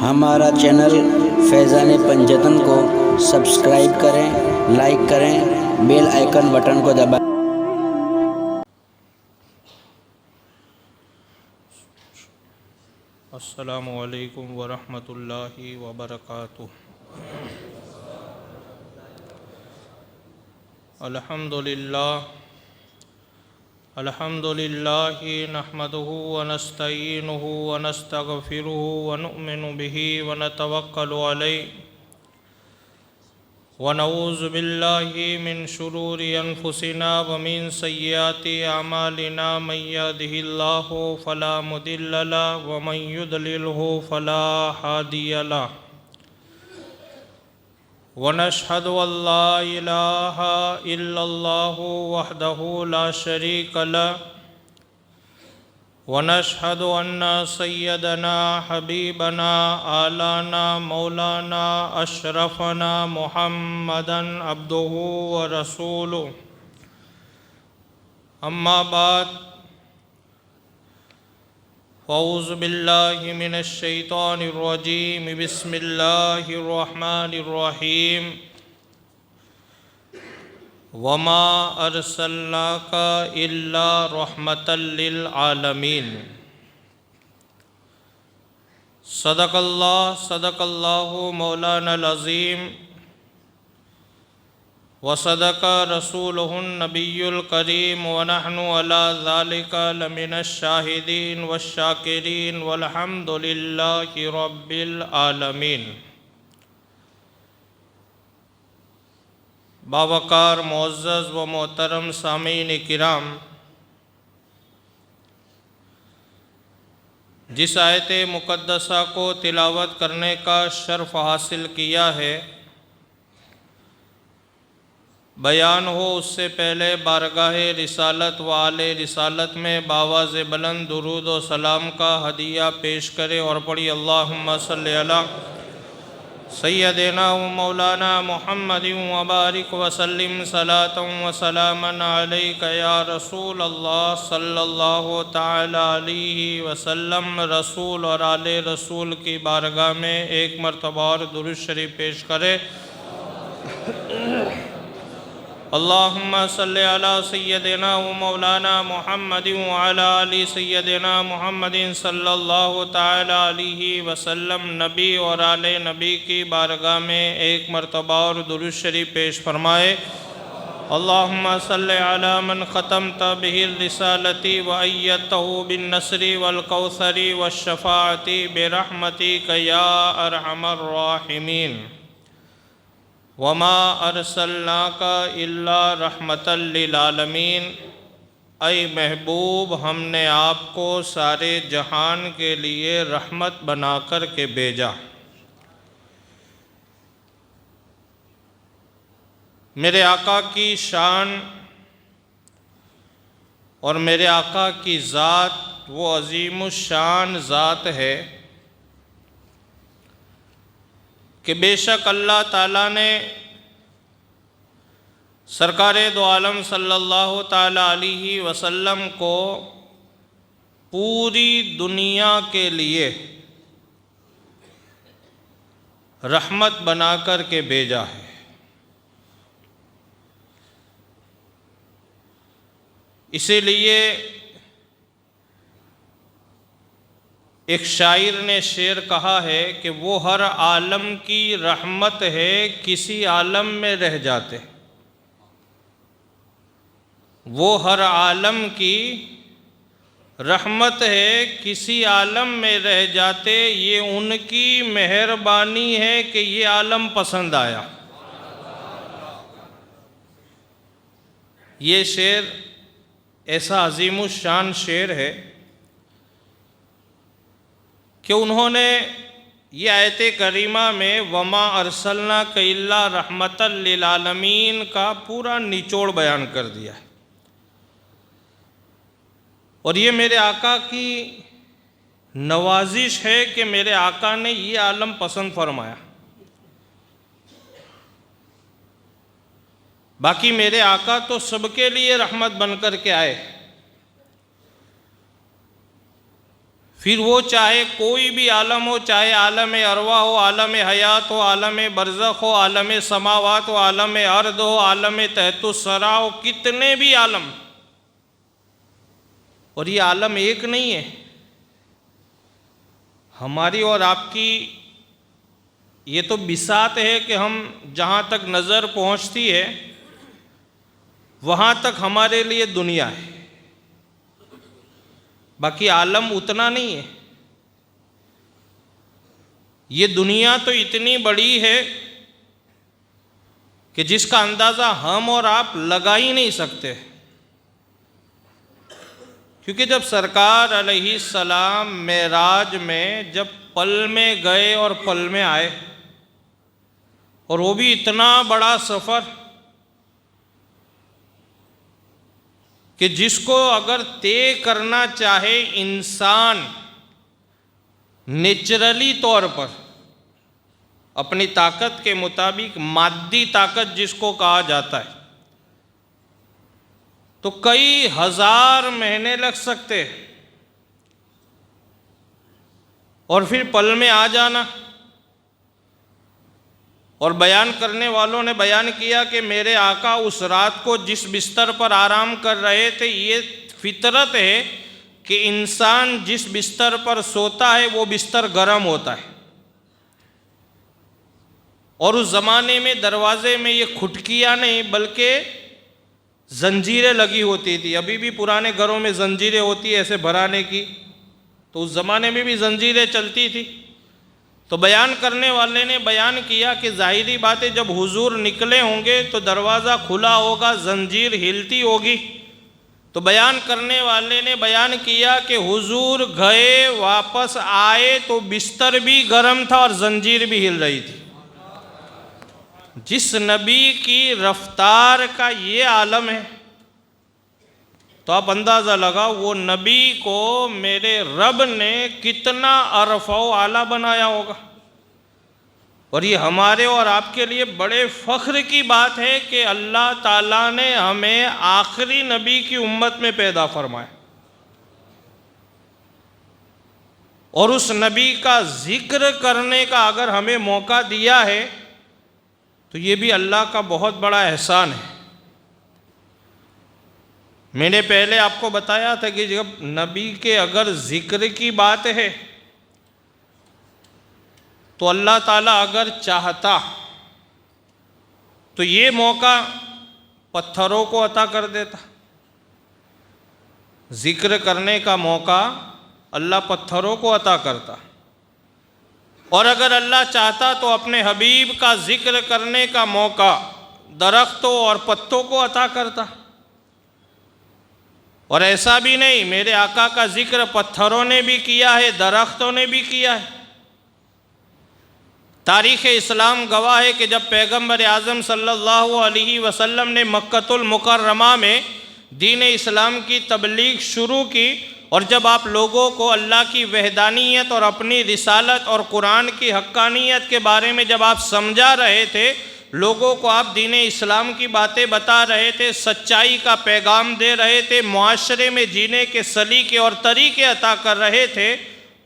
हमारा चैनल फैज़ान पंजतन को सब्सक्राइब करें, लाइक करें, बेल आइकन बटन को दबाएं। अस्सलामु अलैकुम वरहमतुल्लाहि वबरकातुह। अल्हम्दुलिल्लाहि नहमदुहु व नस्तईनुहु व नस्तगफिरुहु व नुअमिनु बिही व नतवक्कलु अलैहि व नऊज़ु बिल्लाहि मिन शुरूरि अनफुसिना व मिन सय्यिआति अमालिना मन यहदिहिल्लाहु फला मुदिल्ल लहु व मन युद्लिलहु फला हादिय लहु व नशहदु अल्ला इलाहा इल्लल्लाहु वहदहु ला शरीक लहु व नशहदु अन्ना सय्यदना हबीबना आलाना मौलाना अशरफना मुहम्मदन अब्दुहु व रसूलुहु। अम्मा बाद फ़अऊज़ु बिल्लाहि मिनश शैतानिर रजीम बिस्मिल्लाहिर रहमानिर रहीम। वमा अरसलनाका इल्ला रहमतल लिल आलमीन। सदक़ल्लाहु मौलानल अज़ीम व सदक़ रसूलुहुन नबियुल करीम व नहनु अला ज़ालिका लमिनश शाहिदीन वश्शाकिरीन वल्हम्दुलिल्लाहि रब्बिल आलमीन। बावकार मुअज़्ज़ज़ व मोहतरम सामीन किराम, जिस आयत मुक़द्दसा को तिलावत करने का शर्फ़ हासिल किया है, बयान हो उससे पहले बारगाह रिसालत व आले रिसालत में बावाज़ बुलंद दुरूद व सलाम का हदिया पेश करे और पढ़ी अल्लाहुम्मा सल्लि अला सय्यदिना व मौलाना मुहम्मदिन व बारिक व सल्लिम सलातन व सलामन अलैका या रसूल अल्लाह सल्लल्लाहु तआला अलैहि वसल्लम। रसूल और आले रसूल की बारगाह में एक मरतबा और दुरूद शरीफ पेश करे। अल्लाहुम्मा सल्लि अला सय्यदिना व मौलाना मुहम्मदिन व अला आलि सय्यदिना मुहम्मदिन सल्लल्लाहु तआला अलैहि वसल्लम। नबी और आले नबी की बारगाह में एक मरतबा और दुरूद शरीफ पेश फरमाए। अल्लाहुम्मा सल्लि अला मन ख़तमत बिहिर रिसालती व अय्यदतहु बिन नस्री वल कौसरी व शफ़ाअती बिरहमतिक या अरहमर राहिमीन। वमा अरसलनाका इल्ला रहमतल लिल आलमीन। ऐ महबूब, हमने आपको सारे जहान के लिए रहमत बना कर के भेजा। मेरे आका की शान और मेरे आका की ज़ात वो अज़ीमुश्शान ज़ात है कि बेशक अल्लाह ताला ने सरकारे दो आलम सल्लल्लाहु ताला अलैहि वसल्लम को पूरी दुनिया के लिए रहमत बना कर के भेजा है। इसीलिए एक शायर ने शेर कहा है कि वो हर आलम की रहमत है, किसी आलम में रह जाते। वो हर आलम की रहमत है, किसी आलम में रह जाते। ये उनकी मेहरबानी है कि ये आलम पसंद आया। ये शेर ऐसा अज़ीमुश्शान शेर है कि उन्होंने ये आयत करीमा में वमा अरसलनाका इल्ला रहमतल लिल आलमीन का पूरा निचोड़ बयान कर दिया है। और ये मेरे आका की नवाजिश है कि मेरे आका ने ये आलम पसंद फरमाया। बाकी मेरे आका तो सबके लिए रहमत बन कर के आए, फिर वो चाहे कोई भी आलम हो, चाहे आलम अरवा हो, आलम हयात हो, आलम बरज़ख हो, आलम समावात हो, आलम अर्द हो, आलम तहतुस्सरा हो, कितने भी आलम, और ये आलम एक नहीं है। हमारी और आपकी ये तो बिसात है कि हम जहाँ तक नज़र पहुँचती है वहाँ तक हमारे लिए दुनिया है, बाकी आलम उतना नहीं है। ये दुनिया तो इतनी बड़ी है कि जिसका अंदाज़ा हम और आप लगा ही नहीं सकते, क्योंकि जब सरकार अलैहिस्सलाम मेराज में जब पल में गए और पल में आए, और वो भी इतना बड़ा सफ़र कि जिसको अगर तय करना चाहे इंसान नेचुरली तौर पर अपनी ताकत के मुताबिक, मादी ताकत जिसको कहा जाता है, तो कई हजार महीने लग सकते हैं, और फिर पल में आ जाना। और बयान करने वालों ने बयान किया कि मेरे आका उस रात को जिस बिस्तर पर आराम कर रहे थे, ये फितरत है कि इंसान जिस बिस्तर पर सोता है वो बिस्तर गर्म होता है, और उस ज़माने में दरवाजे में ये खुटकियाँ नहीं बल्कि जंजीरें लगी होती थी। अभी भी पुराने घरों में जंजीरें होती है ऐसे भराने की, तो उस ज़माने में भी जंजीरें चलती थी। तो बयान करने वाले ने बयान किया कि ज़ाहिरी बात है, जब हुजूर निकले होंगे तो दरवाज़ा खुला होगा, जंजीर हिलती होगी। तो बयान करने वाले ने बयान किया कि हुजूर गए, वापस आए तो बिस्तर भी गर्म था और जंजीर भी हिल रही थी। जिस नबी की रफ्तार का ये आलम है, तो आप अंदाज़ा लगाओ वो नबी को मेरे रब ने कितना अरफ़ा आला बनाया होगा। और ये हमारे और आपके लिए बड़े फ़ख्र की बात है कि अल्लाह ताला ने हमें आखिरी नबी की उम्मत में पैदा फरमाया, और उस नबी का ज़िक्र करने का अगर हमें मौका दिया है तो ये भी अल्लाह का बहुत बड़ा एहसान है। मैंने पहले आपको बताया था कि जब नबी के अगर ज़िक्र की बात है तो अल्लाह ताला अगर चाहता तो ये मौका पत्थरों को अता कर देता। ज़िक्र करने का मौका अल्लाह पत्थरों को अता करता, और अगर अल्लाह चाहता तो अपने हबीब का ज़िक्र करने का मौका दरख्तों और पत्तों को अता करता। और ऐसा भी नहीं, मेरे आका का ज़िक्र पत्थरों ने भी किया है, दरख्तों ने भी किया है। तारीख़ इस्लाम गवाह है कि जब पैगम्बर आज़म सल्लल्लाहु अलैहि वसल्लम ने मक्कतुल मुकर्रमा में दीन इस्लाम की तबलीग शुरू की, और जब आप लोगों को अल्लाह की वहदानियत और अपनी रिसालत और कुरान की हक्कानियत के बारे में जब आप समझा रहे थे, लोगों को आप दीन इस्लाम की बातें बता रहे थे, सच्चाई का पैगाम दे रहे थे, मुआशरे में जीने के सलीके और तरीके अता कर रहे थे,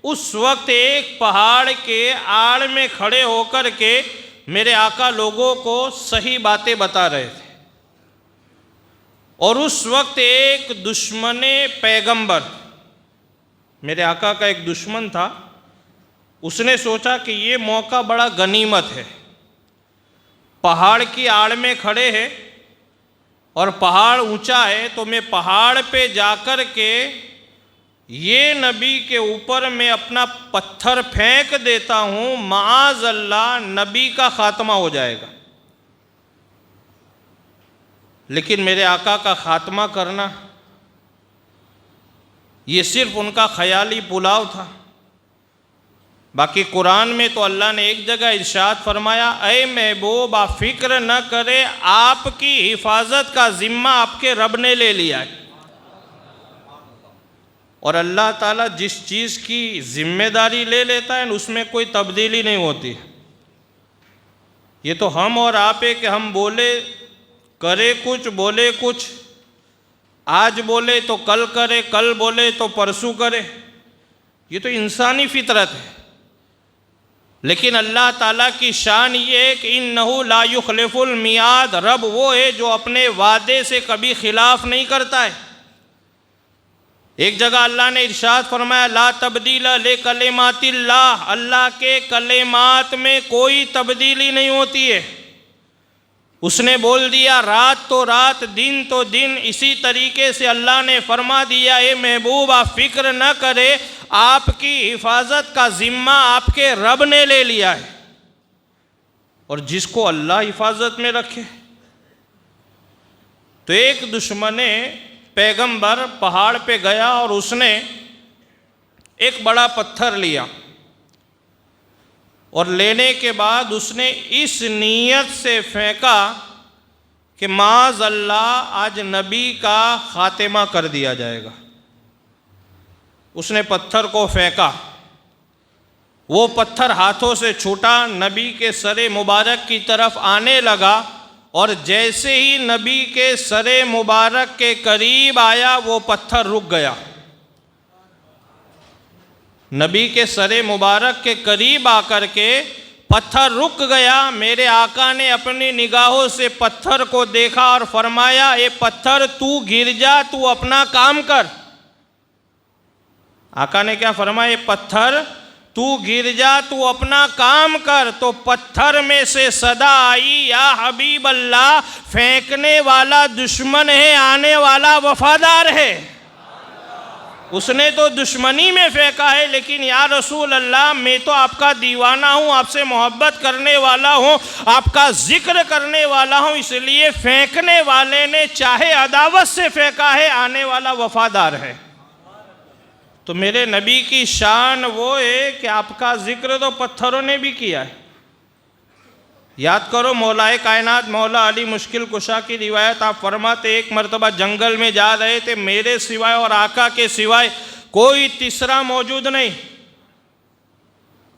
उस वक्त एक पहाड़ के आड़ में खड़े होकर के मेरे आका लोगों को सही बातें बता रहे थे। और उस वक्त एक दुश्मने पैगंबर, मेरे आका का एक दुश्मन था, उसने सोचा कि ये मौका बड़ा गनीमत है, पहाड़ की आड़ में खड़े हैं और पहाड़ ऊंचा है, तो मैं पहाड़ पे जाकर के ये नबी के ऊपर मैं अपना पत्थर फेंक देता हूँ, माज़ अल्लाह नबी का ख़ात्मा हो जाएगा। लेकिन मेरे आका का ख़ात्मा करना ये सिर्फ उनका ख़याली पुलाव था। बाकी कुरान में तो अल्लाह ने एक जगह इरशाद फरमाया, ऐ महबूब आप फ़िक्र न करें, आपकी हिफाजत का ज़िम्मा आपके रब ने ले लिया है। और अल्लाह ताला जिस चीज़ की ज़िम्मेदारी ले लेता है उसमें कोई तब्दीली नहीं होती। ये तो हम और आप है कि हम बोले करे कुछ, बोले कुछ, आज बोले तो कल करे, कल बोले तो परसों करे। ये तो इंसानी फितरत है। लेकिन अल्लाह ताला की शान ये है कि इन्नहु ला युखलिफुल मियाद, रब वो है जो अपने वादे से कभी खिलाफ नहीं करता है। एक जगह अल्लाह ने इरशाद फरमाया, ला तब्दील ले कलिमातिल्लाह, अल्लाह के कलिमात में कोई तब्दीली नहीं होती है। उसने बोल दिया रात तो रात, दिन तो दिन, इसी तरीके से अल्लाह ने फरमा दिया, ए महबूब आप फिक्र न करे, आपकी हिफाजत का जिम्मा आपके रब ने ले लिया है। और जिसको अल्लाह हिफाजत में रखे। तो एक दुश्मन पैगंबर पहाड़ पे गया और उसने एक बड़ा पत्थर लिया और लेने के बाद उसने इस नीयत से फेंका कि माज़ अल्लाह आज नबी का खातिमा कर दिया जाएगा। उसने पत्थर को फेंका, वो पत्थर हाथों से छूटा, नबी के सरे मुबारक की तरफ आने लगा और जैसे ही नबी के सरे मुबारक के करीब आया वो पत्थर रुक गया। नबी के सरे मुबारक के करीब आकर के पत्थर रुक गया। मेरे आका ने अपनी निगाहों से पत्थर को देखा और फरमाया, ये पत्थर तू गिर जा, तू अपना काम कर। आका ने क्या फरमाया, ये पत्थर तू गिर जा, तू अपना काम कर। तो पत्थर में से सदा आई, या हबीब अल्लाह, फेंकने वाला दुश्मन है, आने वाला वफादार है। उसने तो दुश्मनी में फेंका है, लेकिन या रसूल अल्लाह मैं तो आपका दीवाना हूँ, आपसे मोहब्बत करने वाला हूँ, आपका जिक्र करने वाला हूँ, इसलिए फेंकने वाले ने चाहे अदावत से फेंका है, आने वाला वफादार है। तो मेरे नबी की शान वो है कि आपका जिक्र तो पत्थरों ने भी किया है। याद करो मौलाए कायनात मौला अली मुश्किल कुशा की रिवायत, आप फरमाते एक मरतबा जंगल में जा रहे थे, मेरे सिवाय और आका के सिवाय कोई तीसरा मौजूद नहीं,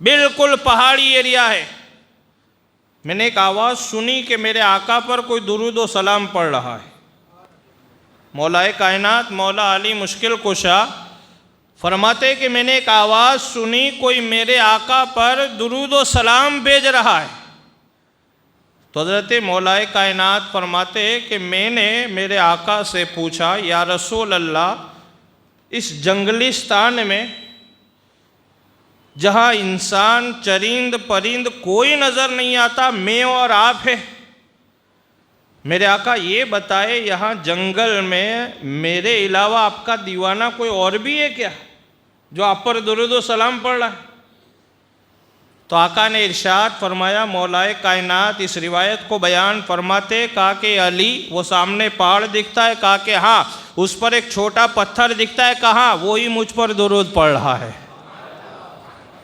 बिल्कुल पहाड़ी एरिया है। मैंने एक आवाज़ सुनी कि मेरे आका पर कोई दुरूद व सलाम पढ़ रहा है। मौलाए कायनात मौला अली मुश्किल कुशा फरमाते कि मैंने एक आवाज़ सुनी, कोई मेरे आका पर दुरूद व सलाम भेज रहा है। तो हज़रत मौलाए कायनात फरमाते कि मैंने मेरे आका से पूछा, या रसूल अल्लाह, इस जंगलिस्तान में जहाँ इंसान चरिंद परिंद कोई नज़र नहीं आता, मैं और आप है, मेरे आका ये बताए यहाँ जंगल में मेरे अलावा आपका दीवाना कोई और भी है क्या जो आप पर दुरूद व सलाम पढ़ रहा है? तो आका ने इरशाद फरमाया, मौलाए कायनात इस रिवायत को बयान फरमाते कहा कि अली वो सामने पहाड़ दिखता है, कहा कि हाँ, उस पर एक छोटा पत्थर दिखता है, कहा वही मुझ पर दुरूद पढ़ रहा है।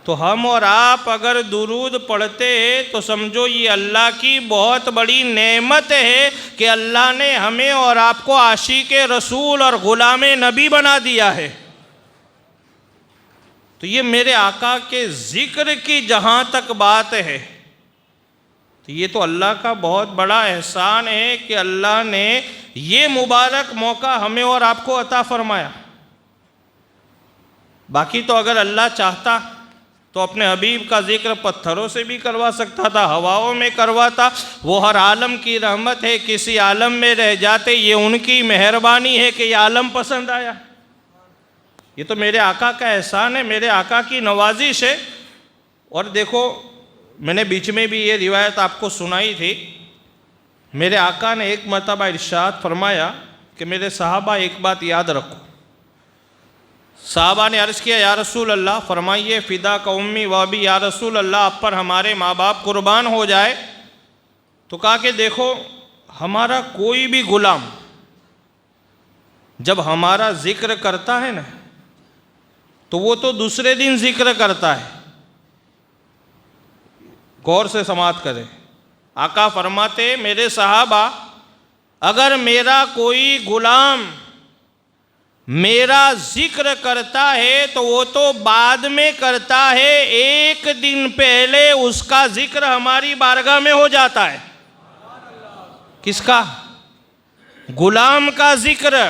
तो हम और आप अगर दुरूद पढ़ते हैं तो समझो ये अल्लाह की बहुत बड़ी नेमत है कि अल्लाह ने हमें और आपको आशिक रसूल और ग़ुलाम नबी बना दिया है। तो ये मेरे आका के ज़िक्र की जहाँ तक बात है, तो ये तो अल्लाह का बहुत बड़ा एहसान है कि अल्लाह ने ये मुबारक मौका हमें और आपको अता फरमाया। बाकी तो अगर अल्लाह चाहता तो अपने हबीब का जिक्र पत्थरों से भी करवा सकता था, हवाओं में करवाता। वो हर आलम की रहमत है, किसी आलम में रह जाते, ये उनकी मेहरबानी है कि ये आलम पसंद आया। ये तो मेरे आका का एहसान है, मेरे आका की नवाजिश है। और देखो मैंने बीच में भी ये रिवायत आपको सुनाई थी, मेरे आका ने एक मरतबा इरशाद फरमाया कि मेरे सहाबा एक बात याद रखो। साहबा ने अर्ज़ किया, या रसूल अल्लाह, फरमाइए फ़िदा का उम्मी व अबी, या रसूल अल्लाह आप पर हमारे माँ बाप कुर्बान हो जाए। तो कहा कि देखो हमारा कोई भी गुलाम जब हमारा ज़िक्र करता है ना, तो वो तो दूसरे दिन ज़िक्र करता है। गौर से समात करें, आका फरमाते मेरे सहाबा, अगर मेरा कोई गुलाम मेरा जिक्र करता है तो वो तो बाद में करता है, एक दिन पहले उसका जिक्र हमारी बारगाह में हो जाता है। किसका? गुलाम का जिक्र।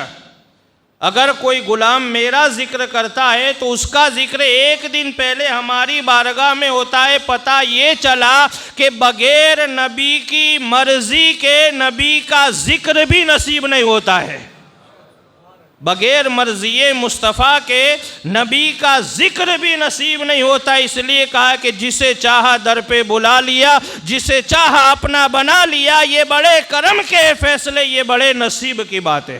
अगर कोई गुलाम मेरा जिक्र करता है तो उसका जिक्र एक दिन पहले हमारी बारगाह में होता है। पता ये चला कि बगैर नबी की मर्जी के नबी का जिक्र भी नसीब नहीं होता है। बगैर मर्जी मुस्तफ़ा के नबी का जिक्र भी नसीब नहीं होता। इसलिए कहा कि जिसे चाहा दर पे बुला लिया, जिसे चाहा अपना बना लिया। ये बड़े करम के फैसले, ये बड़े नसीब की बात है।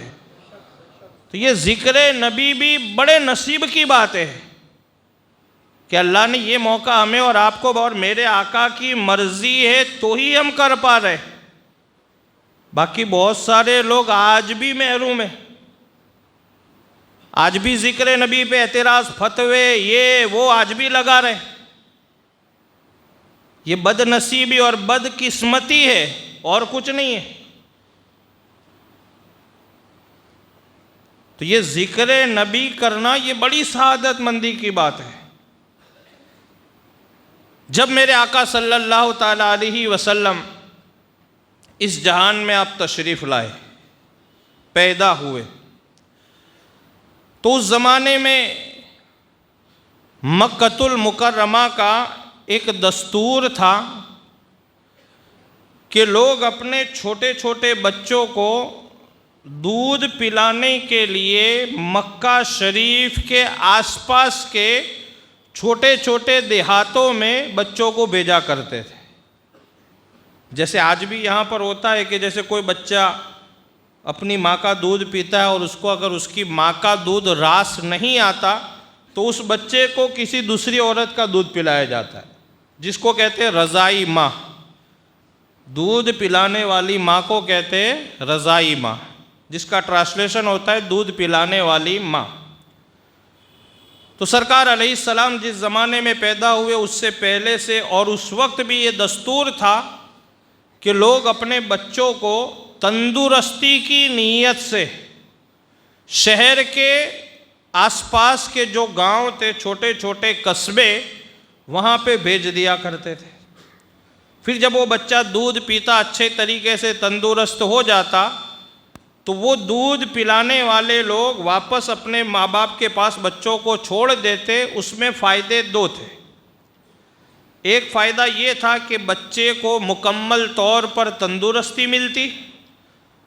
तो ये जिक्र नबी भी बड़े नसीब की बात है कि अल्लाह ने ये मौका हमें और आपको और मेरे आका की मर्जी है तो ही हम कर पा रहे। बाकी बहुत सारे लोग आज भी महरूम हैं, आज भी जिक्र नबी पे एतराज़, फतवे, ये वो आज भी लगा रहे। ये बदनसीबी और बदकिस्मती है और कुछ नहीं है। तो ये जिक्र नबी करना ये बड़ी सआदतमंदी की बात है। जब मेरे आका सल्लल्लाहु ताला अलैहि वसल्लम इस जहान में आप तशरीफ़ लाए, पैदा हुए, तो उस ज़माने में मक्कतुल मुकर्रमा का एक दस्तूर था कि लोग अपने छोटे छोटे बच्चों को दूध पिलाने के लिए मक्का शरीफ के आसपास के छोटे छोटे देहातों में बच्चों को भेजा करते थे। जैसे आज भी यहाँ पर होता है कि जैसे कोई बच्चा अपनी माँ का दूध पीता है और उसको अगर उसकी माँ का दूध रास नहीं आता तो उस बच्चे को किसी दूसरी औरत का दूध पिलाया जाता है, जिसको कहते हैं रज़ाई माँ। दूध पिलाने वाली माँ को कहते हैं रज़ाई माँ, जिसका ट्रांसलेशन होता है दूध पिलाने वाली माँ। तो सरकार अलैहिस्सलाम जिस ज़माने में पैदा हुए उससे पहले से और उस वक्त भी ये दस्तूर था कि लोग अपने बच्चों को तंदुरुस्ती की नीयत से शहर के आसपास के जो गांव थे, छोटे छोटे कस्बे, वहाँ पे भेज दिया करते थे। फिर जब वो बच्चा दूध पीता, अच्छे तरीके से तंदुरुस्त हो जाता, तो वो दूध पिलाने वाले लोग वापस अपने माँ बाप के पास बच्चों को छोड़ देते। उसमें फ़ायदे दो थे। एक फ़ायदा ये था कि बच्चे को मुकम्मल तौर पर तंदुरुस्ती मिलती,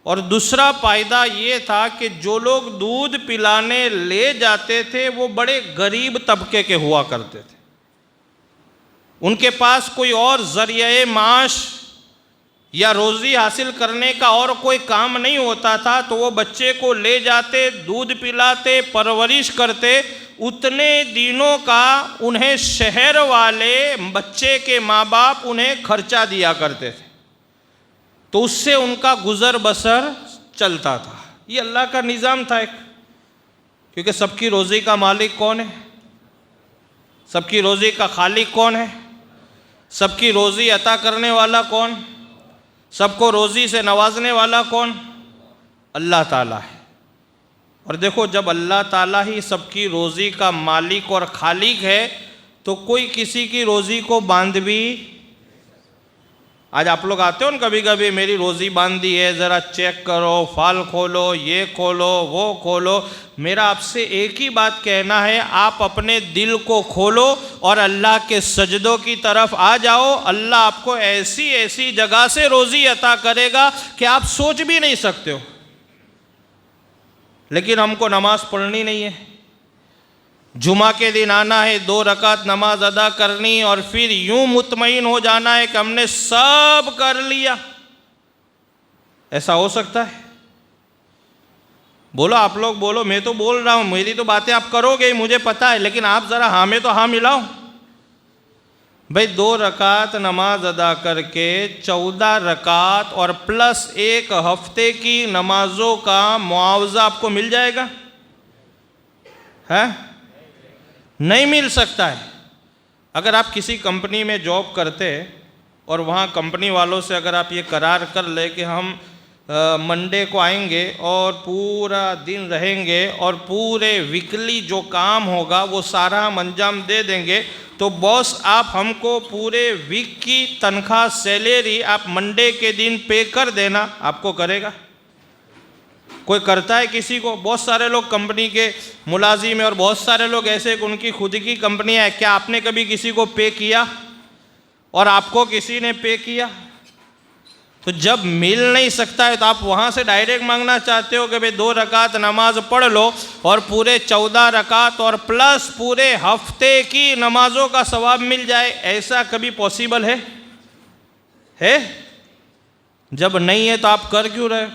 और दूसरा फ़ायदा ये था कि जो लोग दूध पिलाने ले जाते थे वो बड़े गरीब तबके के हुआ करते थे। उनके पास कोई और ज़रिए माश या रोज़ी हासिल करने का और कोई काम नहीं होता था, तो वो बच्चे को ले जाते, दूध पिलाते, परवरिश करते। उतने दिनों का उन्हें शहर वाले बच्चे के माँ बाप उन्हें खर्चा दिया करते थे, तो उससे उनका गुज़र बसर चलता था। ये अल्लाह का निज़ाम था एक, क्योंकि सबकी रोज़ी का मालिक कौन है? सबकी रोज़ी का खालिक कौन है? सबकी रोज़ी अता करने वाला कौन? सबको रोज़ी से नवाजने वाला कौन? अल्लाह ताला है। और देखो, जब अल्लाह ताला ही सबकी रोज़ी का मालिक और खालिक है तो कोई किसी की रोज़ी को बांध भी। आज आप लोग आते हो ना कभी कभी, मेरी रोज़ी बांधी है, ज़रा चेक करो, फाल खोलो, ये खोलो, वो खोलो। मेरा आपसे एक ही बात कहना है, आप अपने दिल को खोलो और अल्लाह के सजदों की तरफ आ जाओ। अल्लाह आपको ऐसी ऐसी जगह से रोज़ी अता करेगा कि आप सोच भी नहीं सकते हो। लेकिन हमको नमाज़ पढ़नी नहीं है, जुमा के दिन आना है, 2 रकात नमाज अदा करनी और फिर यूं मुतमईन हो जाना है कि हमने सब कर लिया। ऐसा हो सकता है? बोलो, आप लोग बोलो। मैं तो बोल रहा हूँ, मेरी तो बातें आप करोगे ही, मुझे पता है, लेकिन आप ज़रा हाँ में तो हाँ मिलाओ। भाई 2 रकात नमाज अदा करके 14 रकात और प्लस 1 हफ्ते की नमाजों का मुआवजा आपको मिल जाएगा? है? नहीं मिल सकता है। अगर आप किसी कंपनी में जॉब करते और वहाँ कंपनी वालों से अगर आप ये करार कर ले कि हम मंडे को आएंगे और पूरा दिन रहेंगे और पूरे वीकली जो काम होगा वो सारा हम अंजाम दे देंगे, तो बॉस आप हमको पूरे वीक की तनख्वाह, सैलरी आप मंडे के दिन पे कर देना, आपको करेगा? कोई करता है किसी को? बहुत सारे लोग कंपनी के मुलाजिम हैं और बहुत सारे लोग ऐसे कि उनकी खुद की कंपनियां हैं। क्या आपने कभी किसी को पे किया और आपको किसी ने पे किया? तो जब मिल नहीं सकता है तो आप वहाँ से डायरेक्ट मांगना चाहते हो कि भाई 2 रकात नमाज पढ़ लो और पूरे 14 रकात और प्लस पूरे हफ्ते की नमाजों का सवाब मिल जाए। ऐसा कभी पॉसिबल है? जब नहीं है तो आप कर क्यों रहे?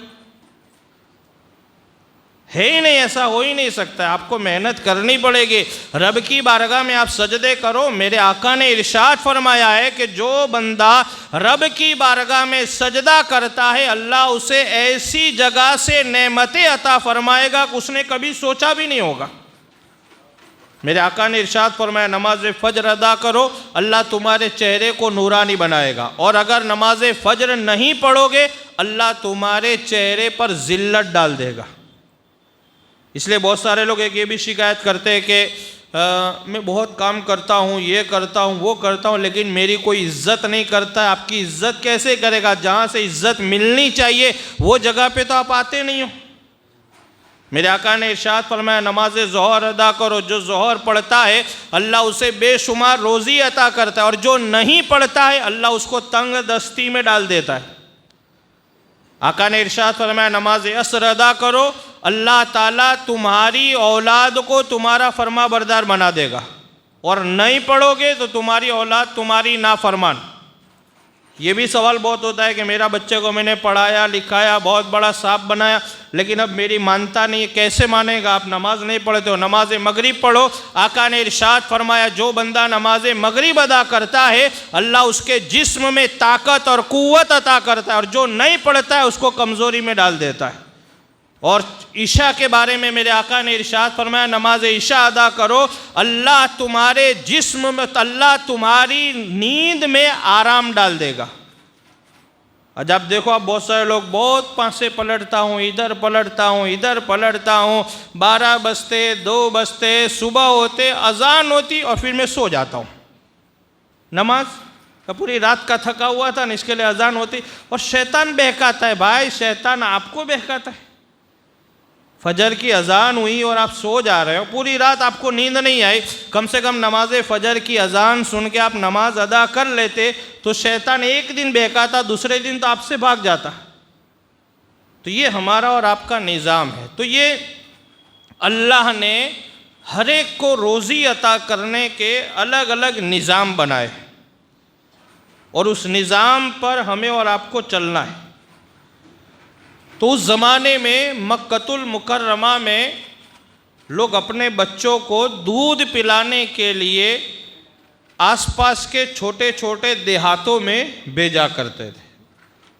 है ही नहीं, ऐसा हो ही नहीं सकता। आपको मेहनत करनी पड़ेगी। रब की बारगाह में आप सजदे करो। मेरे आका ने इरशाद फरमाया है कि जो बंदा रब की बारगाह में सजदा करता है अल्लाह उसे ऐसी जगह से नेमतें अता फरमाएगा कि उसने कभी सोचा भी नहीं होगा। मेरे आका ने इरशाद फरमाया नमाज फ़ज्र अदा करो, अल्लाह तुम्हारे चेहरे को नूरानी बनाएगा, और अगर नमाज फ़ज्र नहीं पढ़ोगे अल्लाह तुम्हारे चेहरे पर ज़िल्लत डाल देगा। इसलिए बहुत सारे लोग एक ये भी शिकायत करते हैं कि मैं बहुत काम करता हूँ, ये करता हूँ, वो करता हूँ, लेकिन मेरी कोई इज़्ज़त नहीं करता है। आपकी इज़्ज़त कैसे करेगा? जहाँ से इज़्ज़त मिलनी चाहिए वो जगह पे तो आप आते नहीं हो। मेरे आका ने इरशाद फरमाया नमाज ज़ोहर अदा करो। जो ज़ोहर पढ़ता है अल्लाह उसे बेशुमार रोज़ी अता करता है, और जो नहीं पढ़ता है अल्लाह उसको तंग दस्ती में डाल देता है। आका ने इरशाद फरमाया नमाज असर अदा करो, अल्लाह ताला तुम्हारी औलाद को तुम्हारा फरमा बरदार बना देगा, और नहीं पढ़ोगे तो तुम्हारी औलाद तुम्हारी नाफरमान। ये भी सवाल बहुत होता है कि मेरा बच्चे को मैंने पढ़ाया लिखाया, बहुत बड़ा साहब बनाया, लेकिन अब मेरी मानता नहीं है। कैसे मानेगा? आप नमाज नहीं पढ़ते हो। नमाज मगरिब पढ़ो। आका ने इरशाद फरमाया जो बंदा नमाज मगरिब अदा करता है अल्लाह उसके जिस्म में ताकत और कुव्वत अता करता है, और जो नहीं पढ़ता है उसको कमज़ोरी में डाल देता है। और ईशा के बारे में मेरे आका ने इरशाद फरमाया नमाज ईशा अदा करो, अल्लाह तुम्हारे जिस्म में, अल्लाह तुम्हारी नींद में आराम डाल देगा। आज आप देखो, आप बहुत सारे लोग बहुत पासे पलटता हूँ, इधर पलटता हूँ, इधर पलटता हूँ, 12 बजते 2 बजते सुबह होते अजान होती और फिर मैं सो जाता हूँ। नमाज का पूरी रात का थका हुआ था न, इसके लिए अजान होती, और शैतान बहकाता है। भाई शैतान आपको बहकाता है। फजर की अजान हुई और आप सो जा रहे हो, पूरी रात आपको नींद नहीं आई, कम से कम नमाज फजर की अजान सुन के आप नमाज अदा कर लेते तो शैतान एक दिन बहकाता, दूसरे दिन तो आपसे भाग जाता। तो ये हमारा और आपका निज़ाम है। तो ये अल्लाह ने हर एक को रोज़ी अता करने के अलग अलग निज़ाम बनाए, और उस निज़ाम पर हमें और आपको चलना है। तो उस ज़माने में मक्कतुल मुकर्रमा में लोग अपने बच्चों को दूध पिलाने के लिए आसपास के छोटे छोटे देहातों में भेजा करते थे।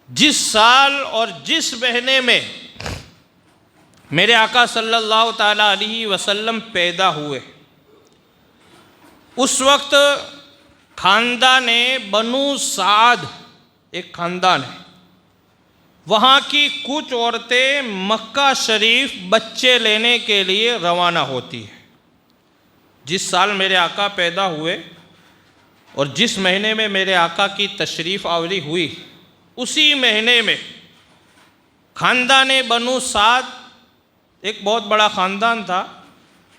जिस साल और जिस महीने में मेरे आका सल्लल्लाहु ताला अलैहि वसल्लम पैदा हुए, उस वक्त खानदाने बनु साद, एक खानदान है, वहाँ की कुछ औरतें मक्का शरीफ बच्चे लेने के लिए रवाना होती हैं। जिस साल मेरे आका पैदा हुए और जिस महीने में मेरे आका की तशरीफ़ आवरी हुई, उसी महीने में ख़ानदान बनु साद, एक बहुत बड़ा ख़ानदान था,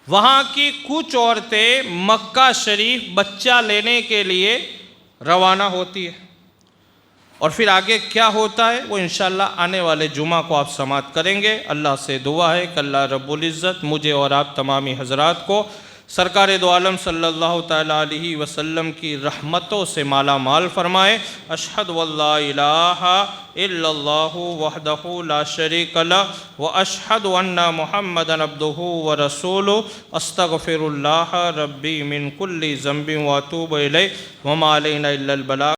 वहाँ की कुछ औरतें मक्का शरीफ बच्चा लेने के लिए रवाना होती है। और फिर आगे क्या होता है वो इंशाअल्लाह आने वाले जुमा को आप समाअत करेंगे। अल्लाह से दुआ है कि अल्लाह रब्बुल इज़्ज़त मुझे और आप तमामी हज़रात को सरकार दो आलम सल्लल्लाहु तआला अलैहि वसल्लम की रहमतों से माला माल फरमाए। अशहदु अल्ला इलाहा इल्लल्लाहु वहदहु ला शरीका लहु व अशहदु अन्ना मुहम्मदन अब्दुहु व रसूलुहु अस्तगफिरुल्लाह रब्बी मिन कुल्ली ज़ंबिन व अतूबु इलैहि व मा अलैना इल्लल बलाग।